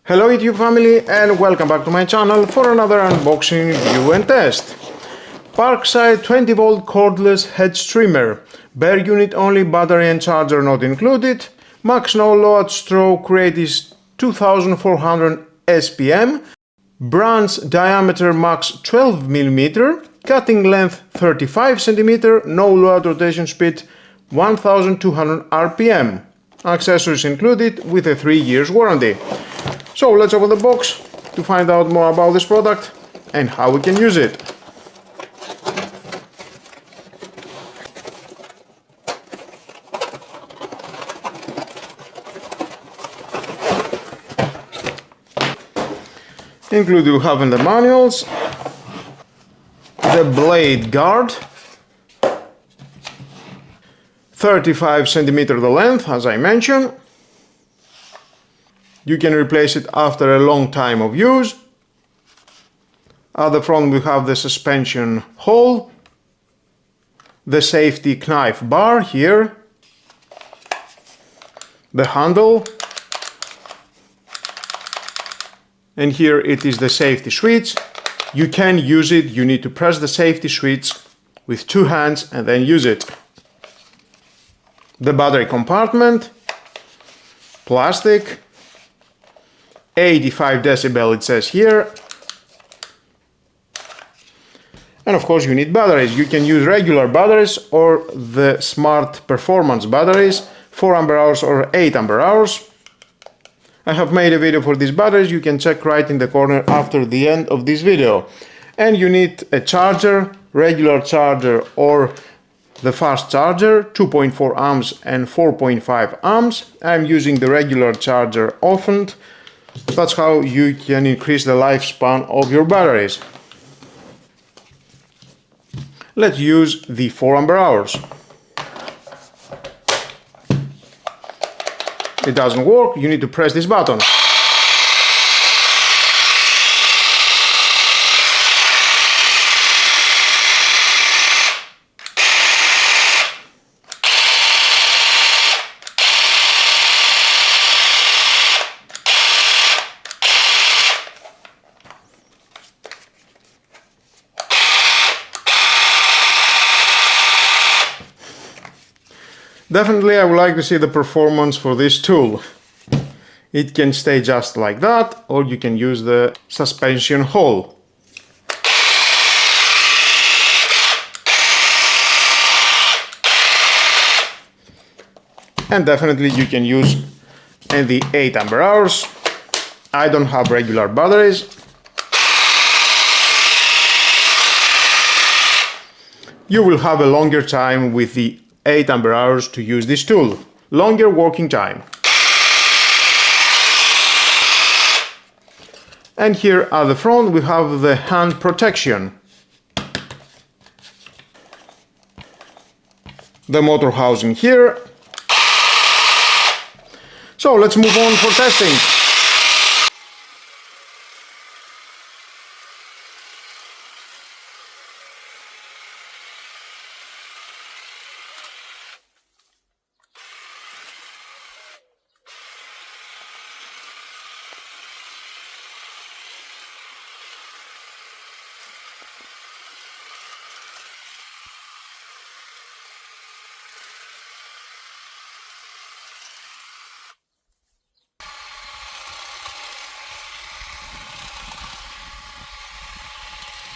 Hello YouTube family and welcome back to my channel for another unboxing, review and test. Parkside 20V cordless hedge trimmer. Bare unit only, battery and charger not included. Max no load stroke rate is 2400 SPM. Branch diameter max 12 mm. Cutting length 35 cm. No load rotation speed 1200 RPM. Accessories included with a 3 years warranty. So let's open the box to find out more about this product and how we can use it. Included we have in the manuals the blade guard, 35 cm the length as I mentioned. You can replace it after a long time of use. At the front we have the suspension hole, the safety knife bar here, the handle, and here it is the safety switch. You can use it, you need to press the safety switch with 2 hands and then use it. The battery compartment, plastic, 85 decibel it says here, and of course you need batteries. You can use regular batteries or the smart performance batteries, 4 ampere hours or 8 ampere hours. I have made a video for these batteries, you can check right in the corner after the end of this video. And you need a charger, regular charger or the fast charger, 2.4 amps and 4.5 amps. I'm using the regular charger often. That's how you can increase the lifespan of your batteries. Let's use the 4 ampere hours. It doesn't work, you need to press this button. Definitely I would like to see the performance for this tool. It can stay just like that, or you can use the suspension hole. And definitely you can use in the 8 ampere hours. I don't have regular batteries. You will have a longer time with the 8 ampere hours to use this tool. Longer working time. And here at the front we have the hand protection. The motor housing here. So let's move on for testing.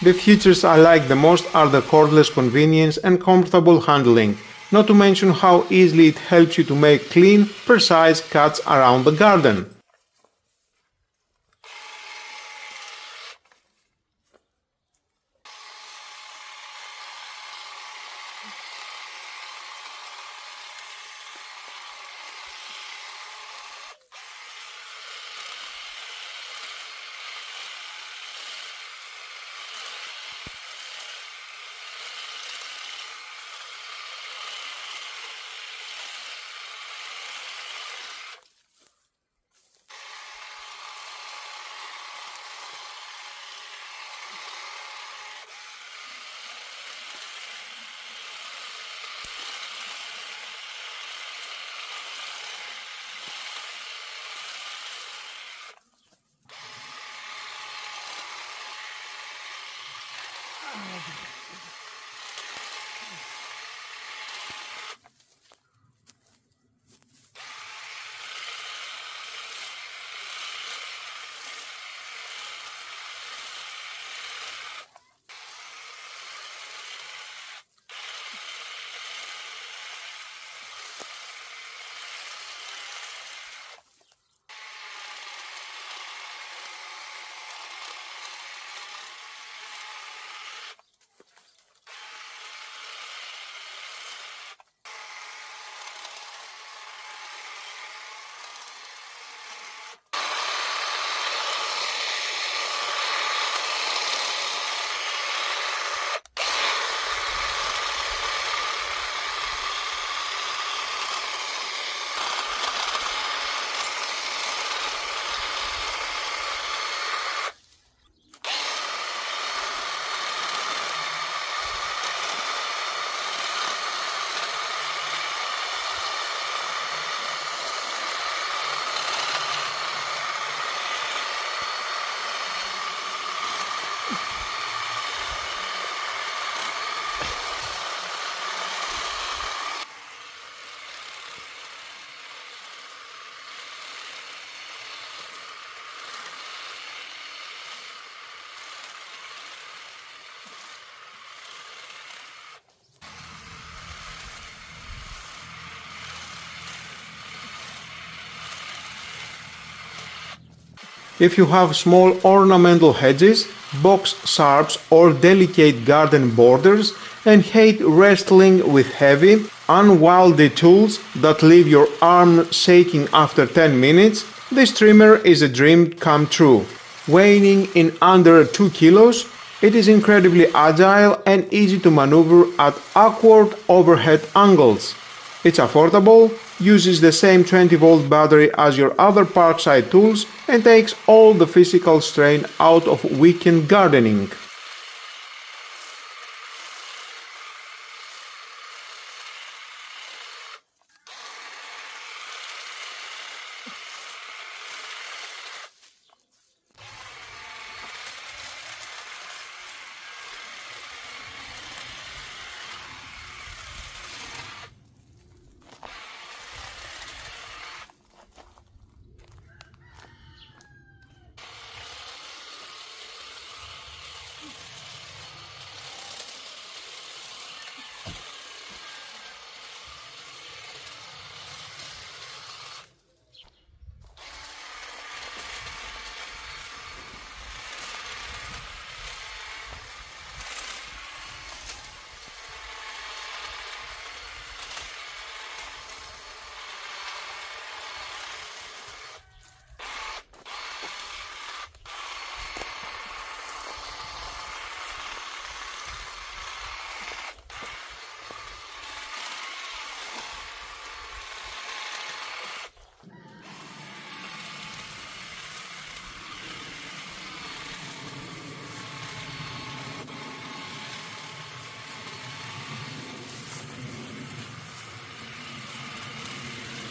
The features I like the most are the cordless convenience and comfortable handling, not to mention how easily it helps you to make clean, precise cuts around the garden. If you have small ornamental hedges, box shrubs or delicate garden borders and hate wrestling with heavy, unwieldy tools that leave your arm shaking after 10 minutes, this trimmer is a dream come true. Weighing in under 2 kilos, it is incredibly agile and easy to maneuver at awkward overhead angles. It's affordable, uses the same 20-volt battery as your other Parkside tools and takes all the physical strain out of weekend gardening.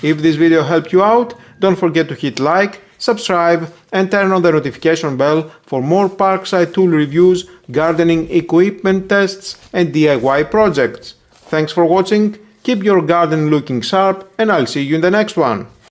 If this video helped you out, don't forget to hit like, subscribe and turn on the notification bell for more Parkside tool reviews, gardening equipment tests and DIY projects. Thanks for watching, keep your garden looking sharp and I'll see you in the next one.